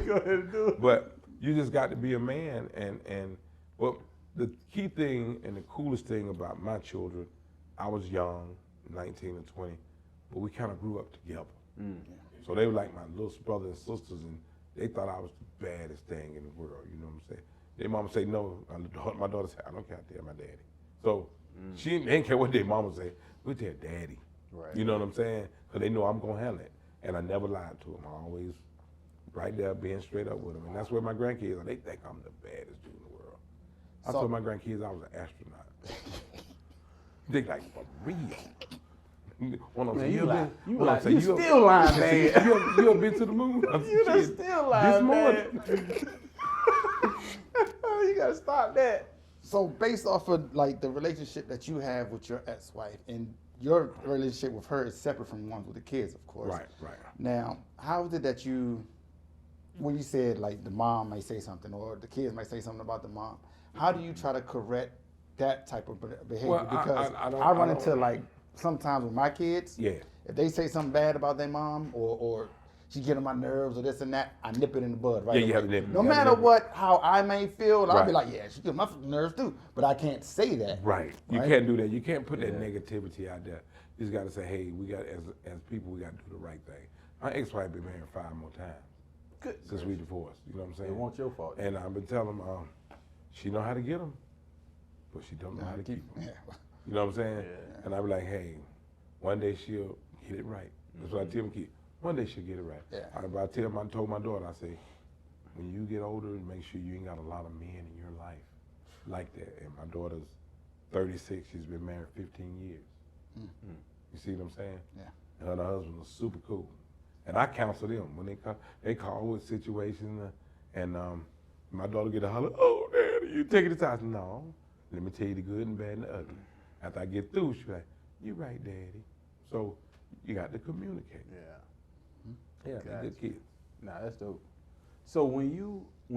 Go ahead and do it. But you just got to be a man. And well, the key thing and the coolest thing about my children, I was young, 19 and 20, but we kind of grew up together. So they were like my little brothers and sisters, and they thought I was the baddest thing in the world. You know what I'm saying? Their mama say no. My daughter said, I don't care. I tell my daddy. So she didn't care what their mama say. We tell daddy. Right. You know what I'm saying? Because they know I'm gonna handle it, and I never lied to them. I always right there being straight up with them, and that's where my grandkids are. They think I'm the baddest dude in the world. I told my grandkids I was an astronaut. They like, for real. One of them Man, say, you been- lie. You one of lie. them You say, still lying, man. You ever been to the moon? I said, You done "Shit, still lying, this morning." You gotta stop that. So based off of like the relationship that you have with your ex-wife, and your relationship with her is separate from ones with the kids, of course. Right. Now, how is it that you, when you said like the mom might say something or the kids might say something about the mom, how do you try to correct that type of behavior? Well, Because I don't- I run I don't- into like sometimes with my kids, Yeah. if they say something bad about their mom or she get on my nerves or this and that, I nip it in the bud right Yeah, you away. have to nip it. No You have to matter nip it. what, how I may feel, I'll be Right. like, yeah, she get my nerves too, but I can't say that. Right. You Right? can't do that. You can't put that negativity out there. You just got to say, hey, we got as people, we got to do the right thing. My ex-wife been married 5 more times Good. since we divorced. You know what I'm saying? It wasn't your fault. And I've been telling them, she know how to get them, but she don't know how to keep them. Yeah. You know what I'm saying? Yeah. And I be like, hey, one day she'll get it right. That's what I tell them kids. One day she'll get it right. Yeah. I told my daughter, I say, when you get older, make sure you ain't got a lot of men in your life like that. And my daughter's 36. She's been married 15 years. You see what I'm saying? Yeah. And her husband was super cool. And I counsel them when they call with situations, and my daughter get a holler, oh, Daddy, you taking the time? No, let me tell you the good and bad and the ugly. After I get through, she's like, you're right, Daddy. So you got to communicate. Yeah, they're good kids. Nah, that's dope. So when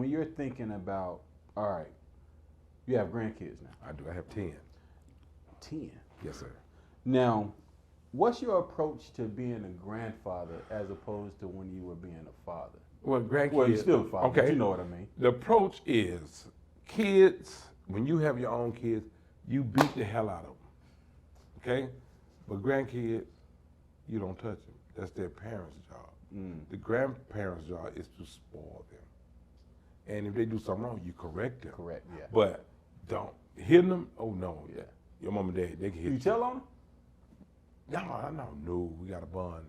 you're thinking about, all right, you have grandkids now. I do. I have 10. 10. Yes, sir. Now, what's your approach to being a grandfather as opposed to when you were being a father? Well, grandkids. Well, you're still a father, but Okay. you know what I mean. The approach is kids, when you have your own kids, you beat the hell out of them. Okay? But grandkids, you don't touch them. That's their parents' job. The grandparents' job is to spoil them. And if they do something wrong, you correct them. Correct, yeah. But don't hitting them. Oh no, Yeah. Your mom and dad, they can hit You tell on them? No, we got a bond.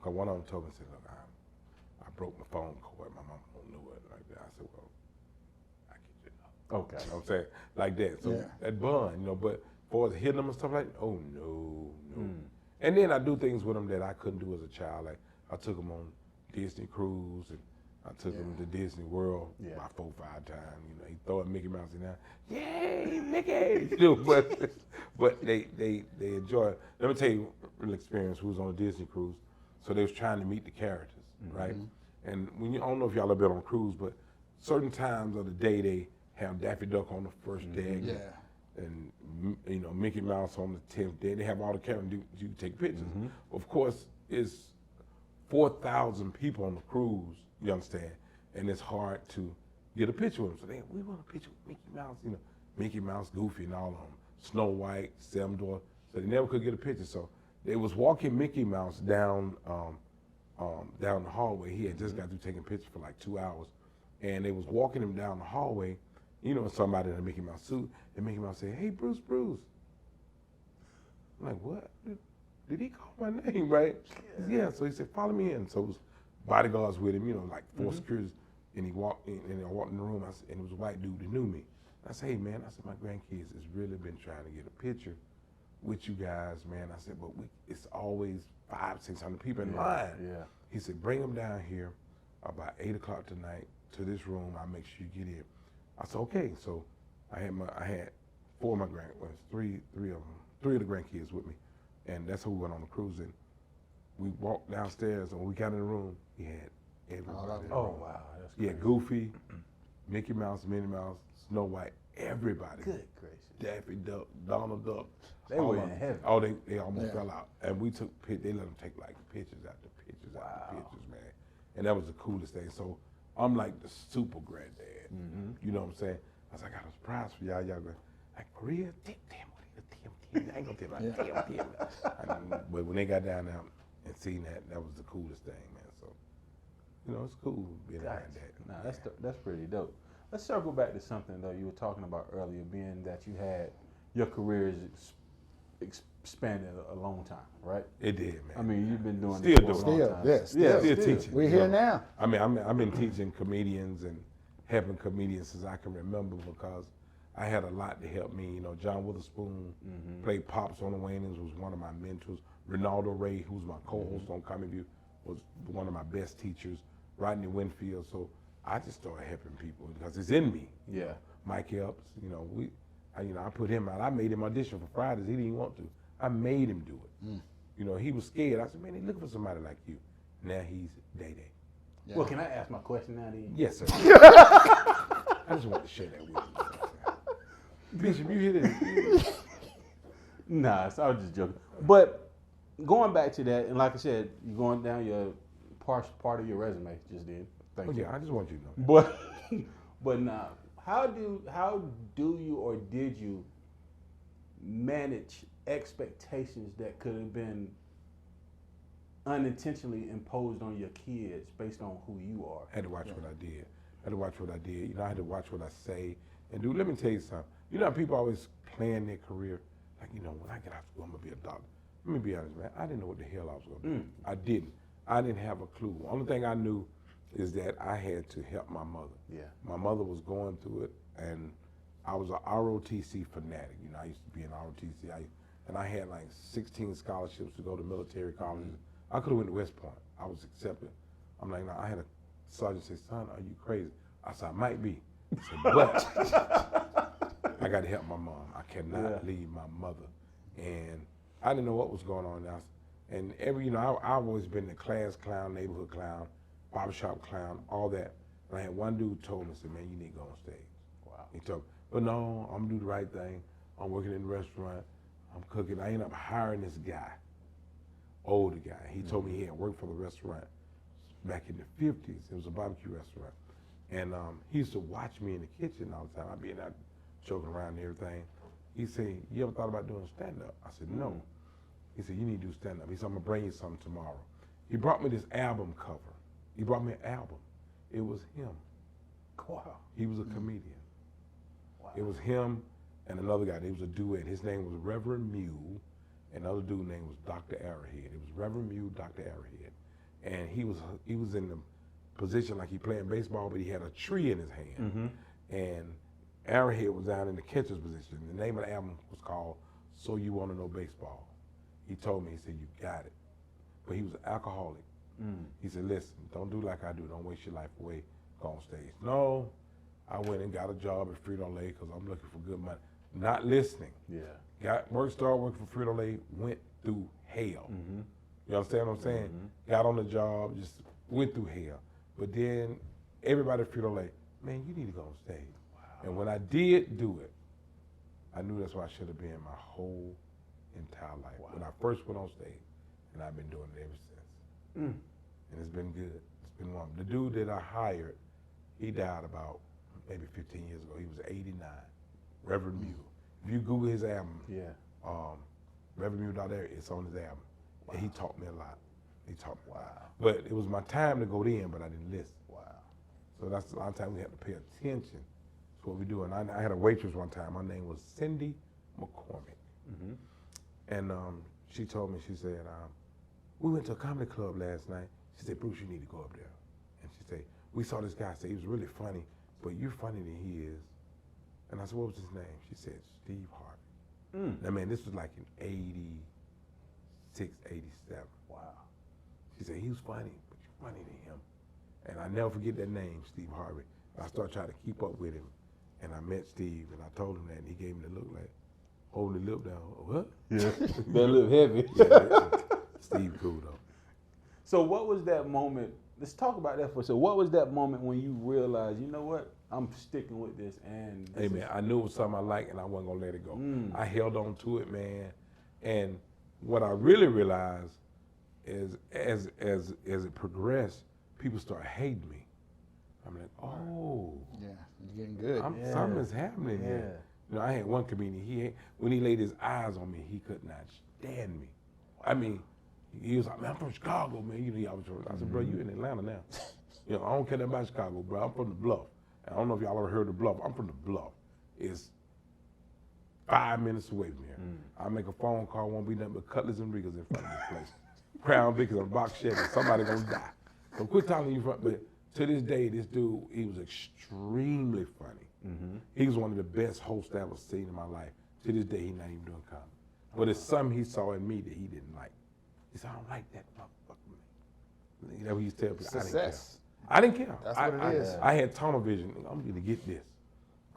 Cause one of them told me, said, look, I broke my phone cord. My mom don't know it like that. I said, well, I get you. Okay. You know what I'm saying? Like that. So Yeah. that bond, but for us hitting them and stuff like that, oh no. And then I do things with them that I couldn't do as a child. Like I took them on Disney cruise, and I took them to Disney World about 4 or 5 times. He throw a Mickey Mouse in there. Yay, Mickey! But they enjoy it. Let me tell you a real experience. Who was on a Disney cruise? So they was trying to meet the characters, right? And when I don't know if y'all have been on a cruise, but certain times of the day they have Daffy Duck on the first day. Yeah. And Mickey Mouse on the 10th day. They have all the cameras. You take pictures. Of course, it's 4,000 people on the cruise. You understand? And it's hard to get a picture with them. So we want a picture with Mickey Mouse. Mickey Mouse, Goofy, and all of them. Snow White, Seven Dwarfs. So they never could get a picture. So they was walking Mickey Mouse down the hallway. He had just got through taking pictures for like 2 hours, and they was walking him down the hallway. Somebody in a Mickey Mouse suit, and Mickey Mouse said, "Hey, Bruce." I'm like, what? Did he call my name, right? Yeah. So he said, "Follow me in." So it was bodyguards with him, like 4 securities, and he walked in, and I walked in the room, and it was a white dude that knew me. I said, "Hey, man," I said, "my grandkids has really been trying to get a picture with you guys, man." I said, "But it's always 500-600 people in line." Yeah. He said, "Bring them down here about 8 o'clock tonight to this room. I'll make sure you get in." I said, "Okay." So I had 4 of my three of the grandkids with me, and that's how we went on the cruise. And we walked downstairs, and when we got in the room, he had everybody. in the Oh, room. wow. That's He had Goofy, Mickey Mouse, Minnie Mouse, Snow White, everybody. Good gracious. Daffy Duck, Donald Duck. They all were of in them. heaven. Oh, they almost fell out. And we they let them take like pictures after pictures after Wow. pictures, man. And that was the coolest thing. So I'm like the super granddad. You know what I'm saying? I was like, I got a surprise for y'all. Y'all go, like, for real? Damn, I ain't gonna tell my damn. But when they got down there and seen that was the coolest thing, man. So, you know, it's cool being a granddad. Nah, that's pretty dope. Let's circle back to something though you were talking about earlier, being that you had your career is expanded a long time, right? It did, man. I mean, you've been doing Still this for a doing long Still, time. yeah, Still teaching. We're you here know. now. I mean, I've been teaching comedians and helping comedians since I can remember because I had a lot to help me. You know, John Witherspoon played Pops on the Wayans, was one of my mentors. Ronaldo Ray, who's my co-host on Comedy View, was one of my best teachers. Rodney Winfield. So I just started helping people because it's in me. Yeah. Mike Epps, I put him out. I made him audition for Fridays. He didn't want to. I made him do it. You know, he was scared. I said, man, he's looking for somebody like you. Now he's Day-Day. Yeah. Well, can I ask my question now then? Yes, sir. I just want to share that with you. Bishop, you hear this? Nah, so I was just joking. But going back to that, and like I said, you're going down your part of your resume just then. Thank you. Yeah, I just want you to know that. But now, how do you or did you manage expectations that could have been unintentionally imposed on your kids based on who you are? I had to watch what I did. You know, I had to watch what I say and do. Let me tell you something. You know how people always plan their career? Like, you know, when I get out of school, I'm going to be a doctor. Let me be honest, man. I didn't know what the hell I was going to do. I didn't. I didn't have a clue. The only thing I knew is that I had to help my mother. Yeah. My mother was going through it, and I was a ROTC fanatic. You know, I used to be in ROTC, and I had like 16 scholarships to go to military colleges. I could have went to West Point. I was accepted. I'm like, no, I had a sergeant say, son, are you crazy? I said, I might be. I said, but I got to help my mom. I cannot leave my mother. And I didn't know what was going on now. And I've always been the class clown, neighborhood clown, barbershop clown, all that. And I had one dude told me, said, man, you need to go on stage. Wow. He told me, but no, I'm gonna do the right thing. I'm working in the restaurant. I'm cooking. I ended up hiring this guy, older guy. He told me he had worked for the restaurant back in the 50s. It was a barbecue restaurant. And he used to watch me in the kitchen all the time. I'd be in there joking around and everything. He said, you ever thought about doing stand-up? I said, no. He said, you need to do stand-up. He said, I'm gonna bring you something tomorrow. He brought me this album cover. He brought me an album. It was him. Wow. He was a comedian. Wow. It was him and another guy. It was a duet. His name was Reverend Mule, and another dude's name was Dr. Arrowhead. It was Reverend Mule, Dr. Arrowhead. And he was in the position like he playing baseball, but he had a tree in his hand. And Arrowhead was down in the catcher's position. The name of the album was called So You Want to Know Baseball. He told me, he said, you got it. But he was an alcoholic. He said, listen, don't do like I do. Don't waste your life away. Go on stage. No, I went and got a job at Frito-Lay because I'm looking for good money. Not listening. Yeah. Started working for Frito-Lay, went through hell. You understand what I'm saying? Got on the job, just went through hell. But then everybody at Frito-Lay, man, you need to go on stage. Wow. And when I did do it, I knew that's what I should have been my whole entire life. Wow. When I first went on stage, and I've been doing it ever since. And it's been good. It's been wonderful. The dude that I hired, he died about maybe 15 years ago. He was 89, Reverend Mule. If you Google his album, Reverend Mule out there, it's on his album. Wow. And he taught me a lot. He taught me a lot. But it was my time to go in, but I didn't listen. Wow. So that's a lot of times we have to pay attention to what we do. And I had a waitress one time. Her name was Cindy McCormick. And she told me, she said, we went to a comedy club last night. She said, Bruce, you need to go up there. And she said, we saw this guy say he was really funny, but you're funnier than he is. And I said, what was his name? She said, Steve Harvey. I mean, this was like in 86, 87. Wow. She said, he was funny, but you're funnier than him. And I never forget that name, Steve Harvey. I started trying to keep up with him. And I met Steve, and I told him that, and he gave me the look like, holding the lip down. What? Yeah. That lip heavy. Steve cool though. So what was that moment? Let's talk about that for a second. What was that moment when you realized, you know what, I'm sticking with this? And this hey man, I knew it was something I liked, and I wasn't gonna let it go. I held on to it, man. And what I really realized is, as it progressed, people started hating me. I'm like, oh, Yeah, you're getting good. something's happening here. You know, I had one comedian. When he laid his eyes on me, he could not stand me. I mean, he was like, man, I'm from Chicago, man. You know, I said, bro, you in Atlanta now. You know, I don't care nothing about Chicago, bro. I'm from the Bluff. I don't know if y'all ever heard of the Bluff. I'm from the Bluff. It's 5 minutes away from here. I make a phone call, won't be nothing but Cutlers and Riggers in front of this place. Crown Vickers on a box shed, and somebody gonna die. So quit talking you front. But to this day, this dude, he was extremely funny. He was one of the best hosts I ever seen in my life. To this day, he's not even doing comedy. But it's something he saw in me that he didn't like. He said, I don't like that motherfucker. You know, he used to tell people, Success. I didn't care. That's what it is. I had tunnel vision. I'm going to get this.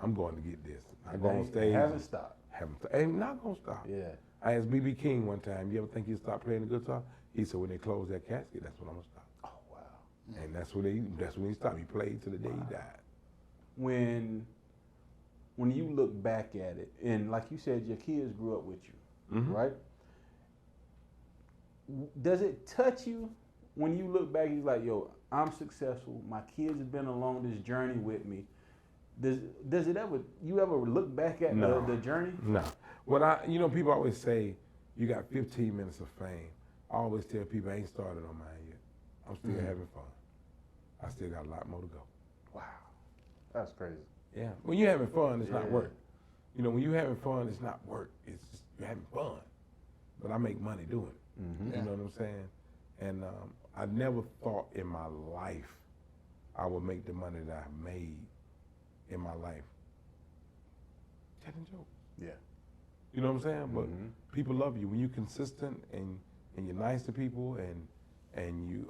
I'm going to get this. I go on stage. Haven't stopped. Ain't not going to stop. Yeah. I asked B.B. King one time, you ever think he'd stop playing the guitar? He said, when they close that casket, that's when I'm going to stop. Oh, wow. And that's when he stopped. He played till the day he died. When you look back at it, and like you said, your kids grew up with you, right? Does it touch you when you look back? You're like, yo, I'm successful. My kids have been along this journey with me. Does it ever? You ever look back at the journey? No. People always say you got 15 minutes of fame. I always tell people I ain't started on mine yet. I'm still having fun. I still got a lot more to go. Wow, that's crazy. Yeah. When you're having fun, it's not work. You know, when you're having fun, it's not work. It's just you're having fun. But I make money doing it. You know what I'm saying? And I never thought in my life I would make the money that I made in my life telling jokes. Yeah. You know what I'm saying? But people love you when you're consistent and you're nice to people and you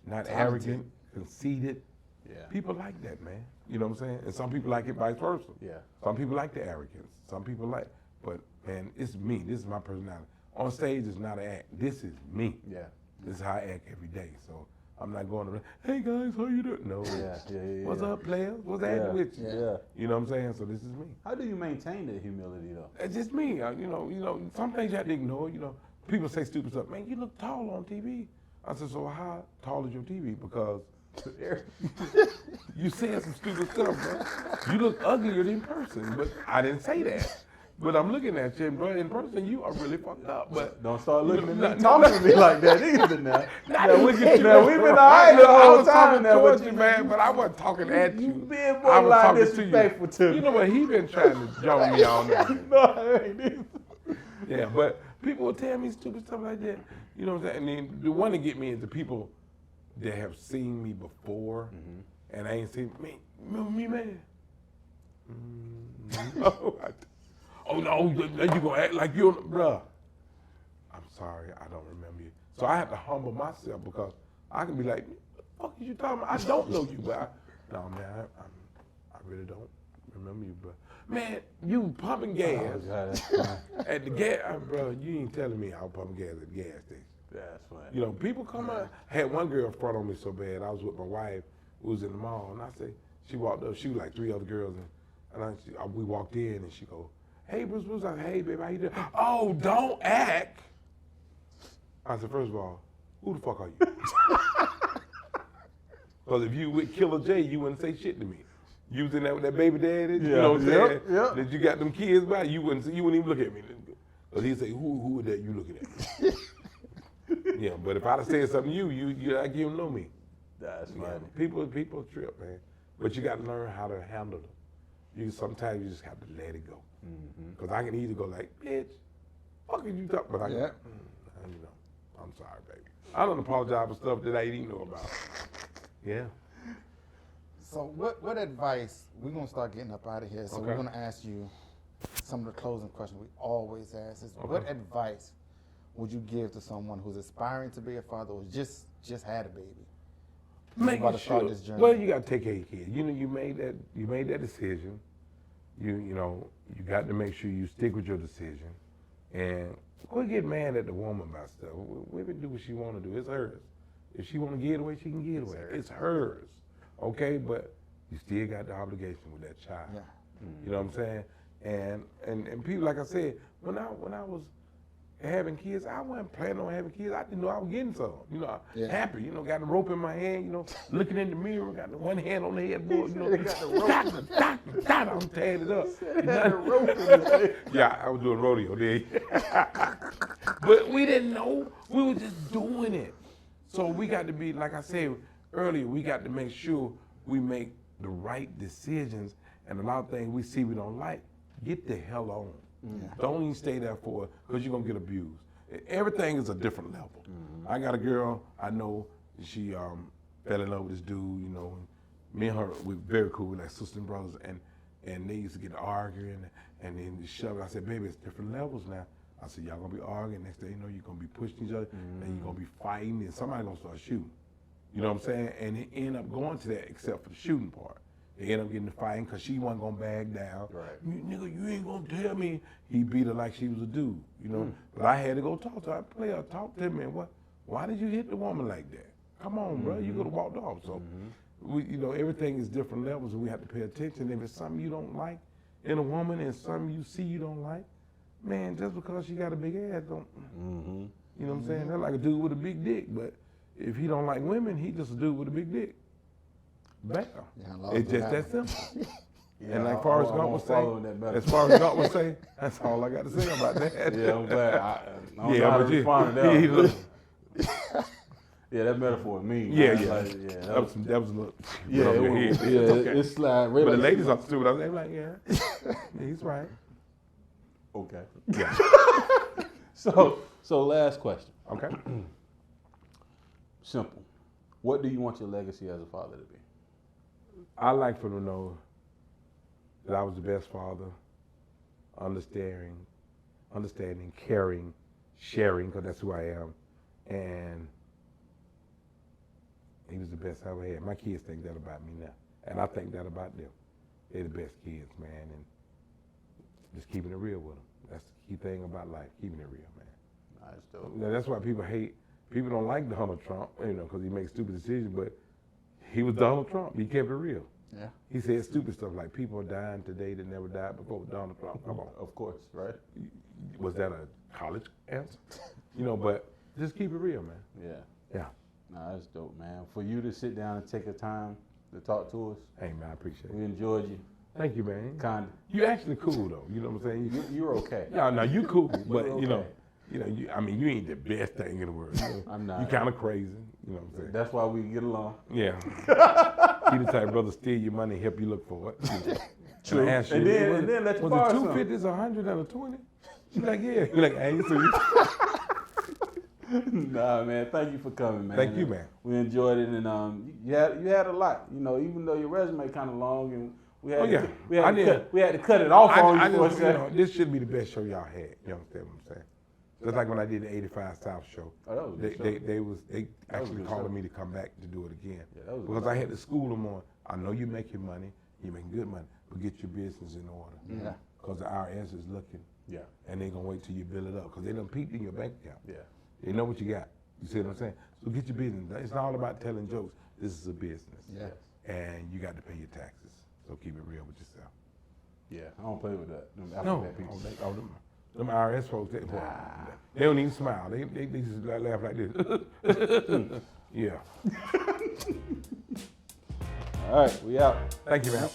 not arrogant, conceited. Yeah. People like that, man. You know what I'm saying? And some people like it vice versa. Yeah. Some people like the arrogance. Some people like, but man, it's me. This is my personality. On stage is not an act. This is me. Yeah. This is how I act every day. So I'm not going around, hey guys, how you doing? No. Yeah. What's up, players? What's happening with you? Yeah. You know what I'm saying? So this is me. How do you maintain that humility though? It's just me. You know, some things you have to ignore. You know, people say stupid stuff. Man, you look tall on TV. I said, so how tall is your TV? Because you said some stupid stuff, bro. You look uglier in person, but I didn't say that. But I'm looking at you, and bro, in person, you are really fucked up. But don't start looking at me, talking to me like that either now. Look at you. Now, we've been all right the whole time now, but you, man, but I wasn't talking at you. You being I was borderline talking disrespectful to me. You know what? He been trying to joke me all night. No, I ain't either. Yeah, but people will tell me stupid stuff like that. You know what I'm saying? And then the one to get me is the people that have seen me before, and I ain't seen me. Remember me, man? Oh no, you gonna act like you, bruh. I'm sorry, I don't remember you. So I have to humble myself because I can be like, what the fuck is you talking about? I don't know you, but no, man, I really don't remember you, bro. Man, you pumping gas at the gas, bro. You ain't telling me I was pumping gas at the gas station. That's funny. You know, people come out. I had one girl front on me so bad. I was with my wife, who was in the mall, and I say, she walked up. She was like 3 other girls, and we walked in, and she go, hey, Bruce. I said, hey, baby, how you doing? Oh, don't act. I said, first of all, who the fuck are you? Because if you with Killer J, you wouldn't say shit to me. You was in that with that baby daddy, you know what I'm saying? Yep. That you got them kids by, you wouldn't even look at me. Because he'd say, who is that you looking at? Yeah, but if I'd have said something to you like you don't know me. That's funny. Yeah, people trip, man. But you got to learn how to handle them. Sometimes you just have to let it go. Because I can either go like, bitch, fuck is you talking? But I go, you know, I'm sorry, baby. I don't apologize for stuff that I didn't even know about. Yeah. So what advice, we're going to start getting up out of here, so we're going to ask you some of the closing questions we always ask is, what advice would you give to someone who's aspiring to be a father or just had a baby? Making sure. Well, you got to take care of your kids. You know, you made that decision. You know, you got to make sure you stick with your decision. And quit getting mad at the woman about stuff. Women do what she want to do. It's hers. If she want to give it away, she can give it away. It's hers. Okay, but you still got the obligation with that child. Yeah. You know what I'm saying? And people, like I said, when I was having kids. I wasn't planning on having kids. I didn't know I was getting some. You know, Yeah. happy. You know, got the rope in my hand. You know, looking in the mirror, got the one hand on the headboard. You know, Got the rope. I'm tearing it up. Had a rope in his head. Yeah, I was doing rodeo then. But we didn't know. We were just doing it. So we got to be, like I said earlier, we got to make sure we make the right decisions. And a lot of things we see we don't like, get the hell on. Yeah. Don't even stay there for it, because you're going to get abused. Everything is a different level. I got a girl, I know, she fell in love with this dude, you know. Me and her, we very cool, like sisters and brothers, and they used to get arguing, and then shove. I said, baby, it's different levels now. I said, y'all gonna be arguing, next thing you know, you're gonna be pushing each other, and you're gonna be fighting, and somebody gonna start shooting. You know what I'm saying? And it ended up going to that, except for the shooting part. They ended up getting to fighting because she wasn't gonna back down. Right. Nigga, you ain't gonna tell me. He beat her like she was a dude, you know. But I had to go talk to her. I play her, talk to me. Why did you hit the woman like that? Come on, bro. You could have walked off. So, we, you know, everything is different levels, and we have to pay attention. If it's something you don't like in a woman and something you see you don't like, man, just because she got a big ass don't. You know what I'm saying? That's like a dude with a big dick, but if he don't like women, he just a dude with a big dick. Bam. Yeah, I lost It's just that that simple. Yeah, And like I Forrest Gump won't would follow say, that metaphor. as far as Gump would say, that's all I got to say about that. Yeah, I'm glad. I don't know how to but respond to he that. look- Yeah, that metaphor is mean. yeah, man. yeah. Like, yeah, That was a little. yeah, over your it, head. yeah, It's okay. it slide right. But the like- ladies understood what I was saying. Like, yeah, he's right. Okay. Yeah. So last question. Okay. Simple. What do you want your legacy as a father to be? I like for them to know that I was the best father, understanding, caring, sharing, because that's who I am, and he was the best I ever had. My kids think that about me now, and I think that about them. They're the best kids, man, and just keeping it real with them. That's the key thing about life, keeping it real, man. Nice, dope. Now, that's why people don't like Donald Trump, you know, because he makes stupid decisions, but he was Donald Trump. He kept it real. Yeah. He said stupid stuff like people are dying today that never died before Donald Trump. Come on. Of course, right? Was that a college answer? You know, but just keep it real, man. Yeah. Yeah. Nah, that's dope, man. For you to sit down and take the time to talk to us, Hey, man, I appreciate it. we enjoyed you. Thank you, man. Kinda. You actually cool, though. You know what I'm saying? You're okay. No, you cool, but, You're you know, okay. I mean, you ain't the best thing in the world. You know? I'm not. You kind of crazy. You know what I'm saying? That's why we get along. Yeah. He the type of brother steal your money, help you look for it. You know? True. And, I ask you, And then let you was borrow it some. 250s, 100, and a 20? She's like, yeah. You're like, I ain't see you. Nah, man. Thank you for coming, man. Thank you, man. We enjoyed it, and you had a lot. You know, even though your resume kind of long, and we had we had to cut it off on you for a just, second. this should be the best show y'all had. You understand what I'm saying? Just like when I did the 85 South show. Oh, that was a good show. They was actually a good calling show. me to come back to do it again. Yeah, that was a because good I had to school them on. I know you're making money, you're making good money, but get your business in order. Yeah. Because the IRS is looking, Yeah. and they're gonna wait till you build it up, because they done peeked in your bank account. Yeah. They know what you got. You see what I'm saying? So get your business. It's not all about telling jokes. This is a business. Yeah. And you got to pay your taxes. So keep it real with yourself. Yeah. I don't play with that. Them No, alphabet people. them IRS folks, they don't even smile. They just laugh like this. Yeah. All right, we out. Thank you, man.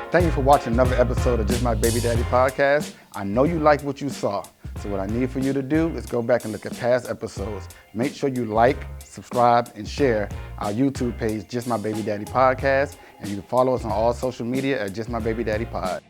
Thank you for watching another episode of Just My Baby Daddy podcast. I know you liked what you saw. So what I need for you to do is go back and look at past episodes. Make sure you like, subscribe, and share our YouTube page, Just My Baby Daddy Podcast. And you can follow us on all social media at Just My Baby Daddy Pod.